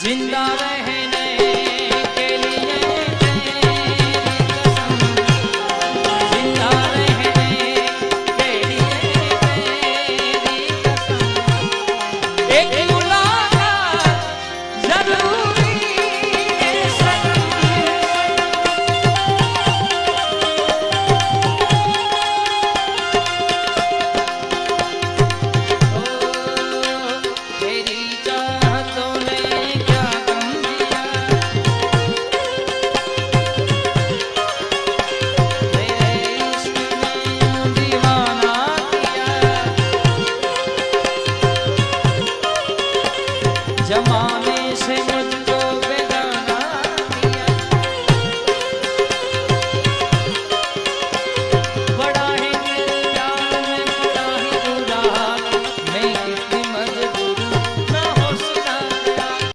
जिंदा रहने के लिए तेरी कसम, जिंदा रहने के लिए तेरी कसम, एक मुलाकात जरूरी है सनम। तेरी चाहतों ने क्या गम दिया, तेरे इश्क ने यूं दीवाना किया, जमाने से मुझको